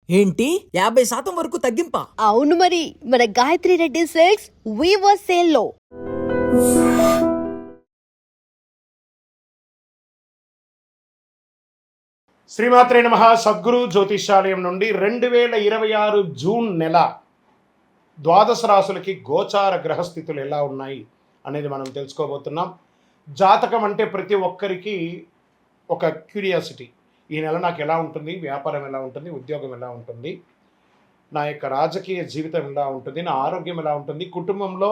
ఏంటి 50% వరకు తగ్గింపా? అవును మరి, మన Gayatri Reddy silks weaver sale లో. శ్రీమాత్రే నమః. సద్గురు జ్యోతిష్యాలయం నుండి 2026 జూన్ నెల ద్వాదశ రాశులకి గోచార గ్రహస్థితులు ఎలా ఉన్నాయి అనేది మనం తెలుసుకోబోతున్నాం. జాతకం అంటే ప్రతి ఒక్కరికి ఒక క్యూరియాసిటీ. ఈ నెల నాకు ఎలా ఉంటుంది, వ్యాపారం ఎలా ఉంటుంది, ఉద్యోగం ఎలా ఉంటుంది, నా యొక్క రాజకీయ జీవితం ఎలా ఉంటుంది, నా ఆరోగ్యం ఎలా ఉంటుంది, కుటుంబంలో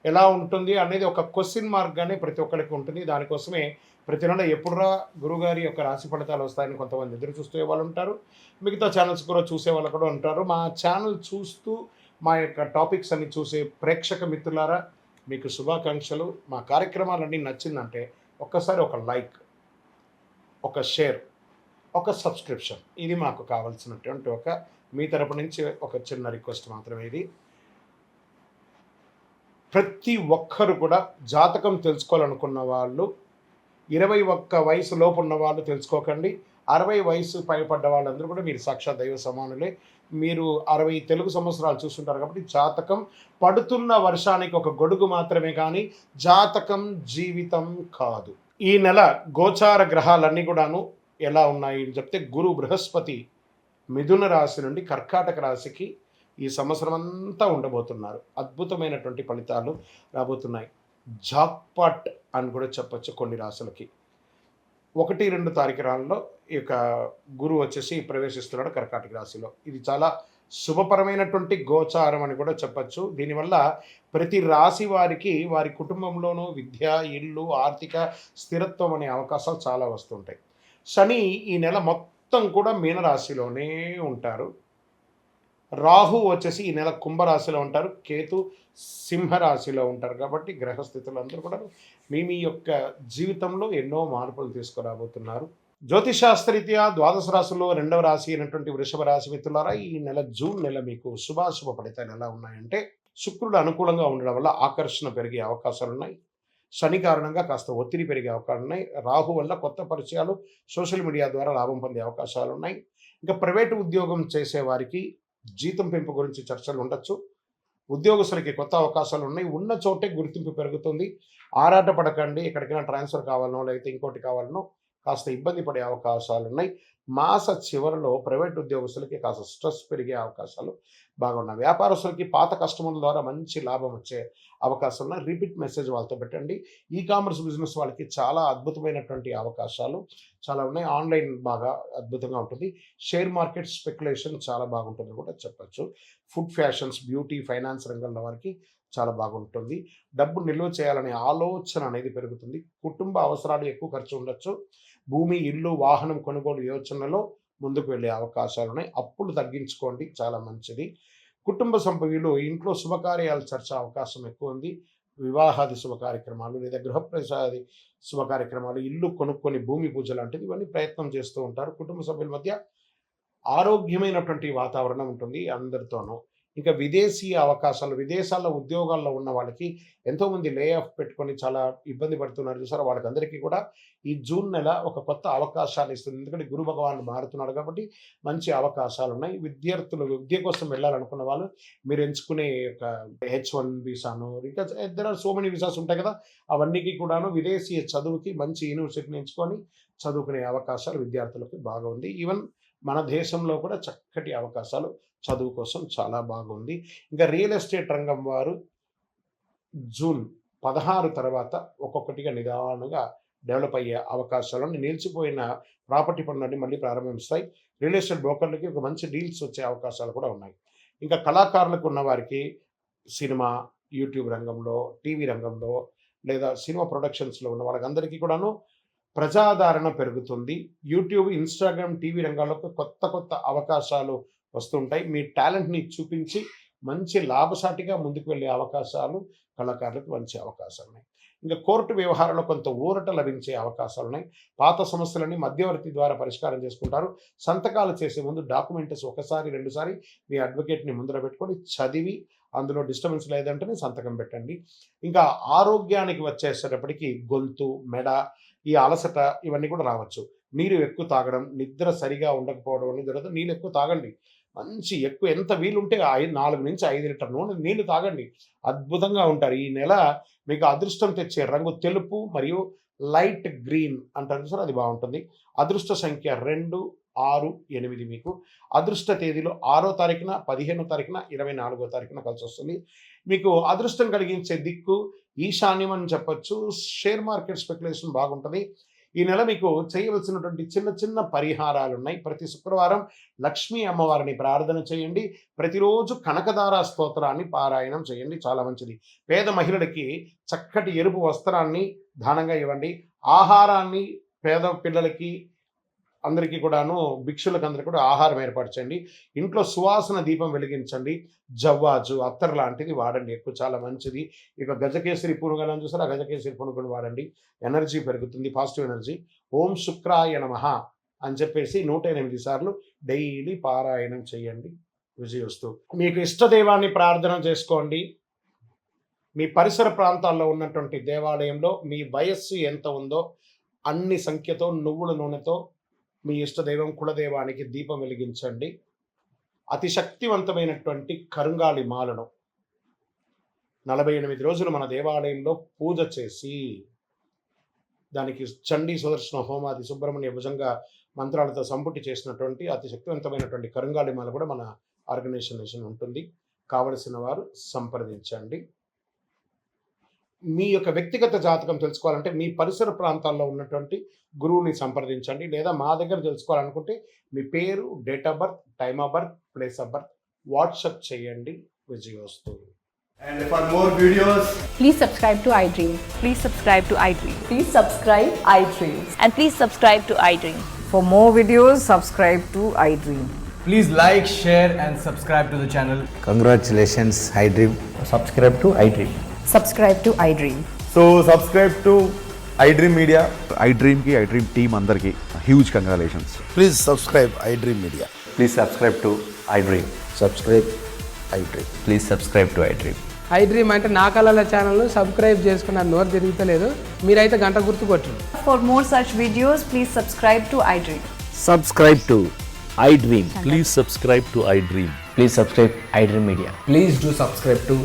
ఎలా ఉంటుంది అనేది ఒక క్వశ్చన్ మార్క్గానే ప్రతి ఒక్కరికి ఉంటుంది. దానికోసమే ప్రతి నెల ఎప్పుడురా గురుగారి యొక్క రాశి ఫలితాలు వస్తాయని కొంతమంది ఎదురు చూసే వాళ్ళు ఉంటారు. మిగతా ఛానల్స్ కూడా చూసే వాళ్ళు కూడా ఉంటారు. మా ఛానల్ చూస్తూ మా యొక్క టాపిక్స్ అన్ని చూసే ప్రేక్షక మిత్రులారా, మీకు శుభాకాంక్షలు. మా కార్యక్రమాలన్నీ నచ్చిందంటే ఒక్కసారి ఒక లైక్, ఒక షేర్, ఒక సబ్స్క్రిప్షన్, ఇది మాకు కావాల్సినటువంటి ఒక మీ తరపు నుంచి ఒక చిన్న రిక్వెస్ట్ మాత్రమే. ఇది ప్రతి ఒక్కరు కూడా జాతకం తెలుసుకోవాలనుకున్న వాళ్ళు 21 వయసు లోపు ఉన్న వాళ్ళు తెలుసుకోకండి. 60 వయసు పైపడ్డ వాళ్ళందరూ కూడా మీరు సాక్షాత్ దైవ సమానులే. మీరు 60 తెలుగు సంవత్సరాలు చూస్తుంటారు కాబట్టి జాతకం పడుతున్న వర్షానికి ఒక గొడుగు మాత్రమే, కానీ జాతకం జీవితం కాదు. ఈ నెల గోచార గ్రహాలన్నీ కూడాను ఎలా ఉన్నాయి అని చెప్తే, గురు బృహస్పతి మిథున రాశి నుండి కర్కాటక రాశికి ఈ సంవత్సరం అంతా ఉండబోతున్నారు. అద్భుతమైనటువంటి ఫలితాలు రాబోతున్నాయి. జాక్పాట్ అని కూడా చెప్పచ్చు కొన్ని రాశులకి. 1-2 తారీఖులలో ఈ యొక్క గురువు వచ్చేసి ప్రవేశిస్తున్నాడు కర్కాటక రాశిలో. ఇది చాలా శుభపరమైనటువంటి గోచారం అని కూడా చెప్పచ్చు. దీనివల్ల ప్రతి రాశి వారికి వారి కుటుంబంలోనూ విద్య, ఇల్లు, ఆర్థిక స్థిరత్వం అనే అవకాశాలు చాలా వస్తుంటాయి. శని ఈ నెల మొత్తం కూడా మీనరాశిలోనే ఉంటారు. రాహు వచ్చేసి ఈ నెల కుంభరాశిలో ఉంటారు. కేతు సింహరాశిలో ఉంటారు. కాబట్టి గ్రహస్థితులు అందరూ కూడా మీ యొక్క జీవితంలో ఎన్నో మార్పులు తీసుకురాబోతున్నారు. జ్యోతిశాస్త్రరీత్యా ద్వాదశ రాశుల్లో 2వ రాశి అయినటువంటి వృషభ రాశి మిత్రులారా, ఈ నెల జూన్ నెల మీకు శుభాశుభ ఫలితాలు ఎలా ఉన్నాయంటే, శుక్రుడు అనుకూలంగా ఉండడం వల్ల ఆకర్షణ పెరిగే అవకాశాలు ఉన్నాయి. శని కారణంగా కాస్త ఒత్తిడి పెరిగే అవకాశాలు ఉన్నాయి. రాహు వల్ల కొత్త పరిచయాలు, సోషల్ మీడియా ద్వారా లాభం పొందే అవకాశాలు ఉన్నాయి. ఇంకా ప్రైవేటు ఉద్యోగం చేసే వారికి జీతం పెంపు గురించి చర్చలు ఉండొచ్చు. ఉద్యోగస్తులకి కొత్త అవకాశాలు ఉన్నాయి. ఉన్న చోటే గుర్తింపు పెరుగుతుంది. ఆరాట పడకండి. ఎక్కడికైనా ట్రాన్స్ఫర్ కావాలనో లేకపోతే ఇంకోటి కావాలనో కాస్త ఇబ్బంది పడే అవకాశాలు ఉన్నాయి. మాస చివరిలో ప్రైవేట్ ఉద్యోగస్తులకి కాస్త స్ట్రెస్ పెరిగే అవకాశాలు బాగున్నాయి. వ్యాపారస్తులకి పాత కస్టమర్ల ద్వారా మంచి లాభం వచ్చే అవకాశాలు ఉన్నాయి. రిపీట్ మెసేజ్ వాళ్ళతో పెట్టండి. ఈ కామర్స్ బిజినెస్ వాళ్ళకి చాలా అద్భుతమైనటువంటి అవకాశాలు చాలా ఉన్నాయి. ఆన్లైన్ బాగా అద్భుతంగా ఉంటుంది. షేర్ మార్కెట్ స్పెక్యులేషన్ చాలా బాగుంటుంది కూడా చెప్పచ్చు. ఫుడ్, ఫ్యాషన్స్, బ్యూటీ, ఫైనాన్స్ రంగంలో వారికి చాలా బాగుంటుంది. డబ్బు నిల్వ చేయాలనే ఆలోచన అనేది పెరుగుతుంది. కుటుంబ అవసరాలు ఎక్కువ ఖర్చు ఉండొచ్చు. భూమి, ఇల్లు, వాహనం కొనుగోలు యోచనలో ముందుకు వెళ్ళే అవకాశాలు ఉన్నాయి. అప్పులు తగ్గించుకోండి, చాలా మంచిది. కుటుంబ సభ్యులు ఇంట్లో శుభకార్యాలు చర్చే అవకాశం ఎక్కువ ఉంది. వివాహాది శుభ కార్యక్రమాలు లేదా గృహప్రవేశాది శుభ కార్యక్రమాలు, ఇల్లు కొనుక్కొని భూమి పూజ లాంటిది ఇవన్నీ ప్రయత్నం చేస్తూ ఉంటారు. కుటుంబ సభ్యుల మధ్య ఆరోగ్యమైనటువంటి వాతావరణం ఉంటుంది అందరితోనూ. ఇంకా విదేశీయ అవకాశాలు, విదేశాల్లో ఉద్యోగాల్లో ఉన్న వాళ్ళకి ఎంతోమంది లే ఆఫ్ పెట్టుకొని చాలా ఇబ్బంది పడుతున్నారు చూసారా, వాళ్ళకందరికీ కూడా ఈ జూన్ నెల ఒక కొత్త అవకాశాలు ఇస్తుంది. ఎందుకంటే గురు భగవానుడు మారుతున్నాడు కాబట్టి మంచి అవకాశాలు ఉన్నాయి. విద్యార్థులు విద్య కోసం వెళ్ళాలనుకున్న వాళ్ళు మీరు ఎంచుకునే ఒక H1 వీసాను, ఇంకా there are so many visas ఉంటాయి కదా, అవన్నీకి కూడాను విదేశీయ చదువుకి మంచి యూనివర్సిటీని ఎంచుకొని చదువుకునే అవకాశాలు విద్యార్థులకు బాగా ఉంది. ఈవెన్ మన దేశంలో కూడా చక్కటి అవకాశాలు చదువు కోసం చాలా బాగుంది. ఇంకా రియల్ ఎస్టేట్ రంగం వారు జూన్ 16 తర్వాత ఒక్కొక్కటిగా నిదానంగా డెవలప్ అయ్యే అవకాశాలను, నిలిచిపోయిన ప్రాపర్టీ పనులన్నీ మళ్ళీ ప్రారంభిస్తాయి. రియల్ ఎస్టేట్ బ్రోకర్లకి ఒక మంచి డీల్స్ వచ్చే అవకాశాలు కూడా ఉన్నాయి. ఇంకా కళాకారులకు ఉన్న వారికి సినిమా, యూట్యూబ్ రంగంలో, టీవీ రంగంలో లేదా సినిమా ప్రొడక్షన్స్లో ఉన్న వాళ్ళకందరికీ కూడాను ప్రజాదరణ పెరుగుతుంది. యూట్యూబ్, ఇన్స్టాగ్రామ్, టీవీ రంగాల్లో కొత్త కొత్త అవకాశాలు వస్తుంటాయి. మీ టాలెంట్ని చూపించి మంచి లాభసాటిగా ముందుకు వెళ్ళే అవకాశాలు కళాకారులకు మంచి అవకాశాలు ఉన్నాయి. ఇంకా కోర్టు వ్యవహారంలో కొంత ఊరట లభించే అవకాశాలు ఉన్నాయి. పాత సమస్యలని మధ్యవర్తి ద్వారా పరిష్కారం చేసుకుంటారు. సంతకాలు చేసే ముందు డాక్యుమెంట్స్ ఒకసారి 2 సారి మీ అడ్వకేట్ని ముందర పెట్టుకొని చదివి అందులో డిస్టర్బెన్స్ లేదంటేనే సంతకం పెట్టండి. ఇంకా ఆరోగ్యానికి వచ్చేసేటప్పటికి గొంతు, మెడ, ఈ అలసట ఇవన్నీ కూడా రావచ్చు. నీరు ఎక్కువ తాగడం, నిద్ర సరిగా ఉండకపోవడం అనేది జరుగుతుంది. నీళ్ళు ఎక్కువ తాగండి. మంచి ఎక్కువ ఎంత వీలుంటే 4 నుంచి 5 లీటర్ నూనె నీళ్లు తాగండి, అద్భుతంగా ఉంటారు. ఈ నెల మీకు అదృష్టం తెచ్చే రంగు తెలుపు మరియు లైట్ గ్రీన్ అంటారు సార్, అది బాగుంటుంది. అదృష్ట సంఖ్య 2, 6, 8 మీకు. అదృష్ట తేదీలో 6వ తారీఖున, 15వ తారీఖున, 24వ తారీఖున కలిసి వస్తుంది. మీకు అదృష్టం కలిగించే దిక్కు ఈశాన్యం అని చెప్పొచ్చు. షేర్ మార్కెట్ స్పెక్యులేషన్ బాగుంటుంది. ఈ నెల మీకు చేయవలసినటువంటి చిన్న చిన్న పరిహారాలు ఉన్నాయి. ప్రతి శుక్రవారం లక్ష్మీ అమ్మవారిని ప్రార్థన చేయండి. ప్రతిరోజు కనకదార స్తోత్రాన్ని పారాయణం చేయండి, చాలా మంచిది. పేద మహిళలకి చక్కటి ఎరుపు వస్త్రాన్ని దానంగా ఇవ్వండి. ఆహారాన్ని పేద పిల్లలకి అందరికీ కూడాను, భిక్షులకు అందరికీ కూడా ఆహారం ఏర్పాటు చేయండి. ఇంట్లో సువాసన దీపం వెలిగించండి. జవ్వాజు అత్తర్ లాంటిది వాడండి, ఎక్కువ చాలా మంచిది. ఇక గజకేసరి పునుగలను చూసారు, ఆ గజకేసరి పునుగును వాడండి, ఎనర్జీ పెరుగుతుంది, పాజిటివ్ ఎనర్జీ. ఓం శుక్రాయ నమః అని చెప్పేసి 108 సార్లు డైలీ పారాయణం చేయండి, విజయోస్తు. మీకు ఇష్టదైవాన్ని ప్రార్థన చేసుకోండి. మీ పరిసర ప్రాంతాల్లో ఉన్నటువంటి దేవాలయంలో మీ వయస్సు ఎంత ఉందో అన్ని సంఖ్యతో నువ్వుల నూనెతో మీ ఇష్టదైవం కులదైవానికి దీపం వెలిగించండి. అతి శక్తివంతమైనటువంటి కరుంగాలి మాలను 48 రోజులు మన దేవాలయంలో పూజ చేసి దానికి చండీ సుదర్శన హోమాది సుబ్రహ్మణ్య భుజంగా మంత్రాలతో సంపుటి చేసినటువంటి అతి శక్తివంతమైనటువంటి కరుంగాలి మాల కూడా మన ఆర్గనైజేషన్ ఉంటుంది. కావలసిన వారు సంప్రదించండి. మీ యొక్క వ్యక్తిగత జాతకం తెలుసుకోవాలంటే మీ పరిసర ప్రాంతాల్లో ఉన్నటువంటి గురువుని సంప్రదించండి, లేదా మా దగ్గర తెలుసుకోవాలనుకుంటే మీ పేరు, date of birth, time of birth, place of birth WhatsApp చేయండి, విజయోస్తు. And for more videos, Please subscribe to iDream. Please subscribe to iDream. Please subscribe iDream. And please subscribe to iDream. For more videos, subscribe to iDream. please like, share and subscribe to the channel. Congratulations, iDream. Subscribe to iDream. Subscribe to iDream. So subscribe to iDream Media. iDream team అందరికి huge congratulations. Please subscribe iDream Media. Please subscribe to iDream. Subscribe iDream. Please subscribe to iDream. iDream అంటే నా కళల channel subscribe చేసుకున్న నోరు తిరుగుతలేదు, మీరైతే గంట గుర్తు కొట్టండి. For more such videos, please subscribe to iDream. Subscribe to iDream. Please subscribe to iDream. Please subscribe iDream Media. Please do subscribe to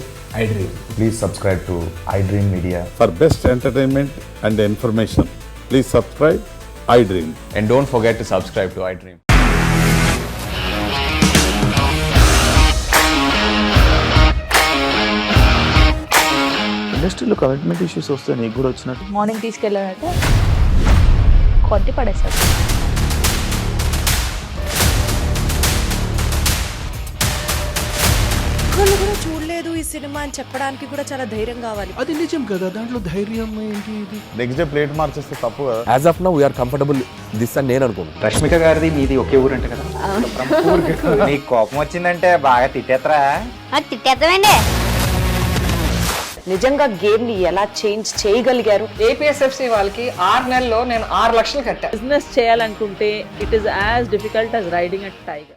iDream. Please subscribe to iDream Media. For best entertainment and information, please subscribe iDream. And don't forget to subscribe to iDream. ఇండస్ట్రీలో commitment issues వస్తే నీకు కూడా వచ్చినట్టు. Morning తీసుకెళ్ళాలంటే కొట్టి పడేసాడు. ఒక్కళ్ళు కూడా చూడలేదు ఈ సినిమా అని చెప్పడానికి కూడా చాలా ధైర్యం కావాలి. అది నిజం కదా, దాంట్లో ధైర్యం ఏంటి? ఇది నెక్స్ట్ డే ప్లేట్ మార్చేస్తే తప్పు కదా. As of now, we are comfortable this అని నేను అనుకుంటున్నాను. రష్మిక గారిది మీది ఒకే ఊరు అంటే కదా. నీకు కోపం వచ్చిందంటే బాగా తిట్టేత్తరా? తిట్టేద్దామండి. నిజంగా గేమ్ ని ఎలా చేంజ్ చేయగలిగారు? APSFC వాళ్ళకి 6 నెలల్లో నేను 6 లక్షలు కట్టా. బిజినెస్ చేయాలనుకుంటే it is as difficult as riding a tiger.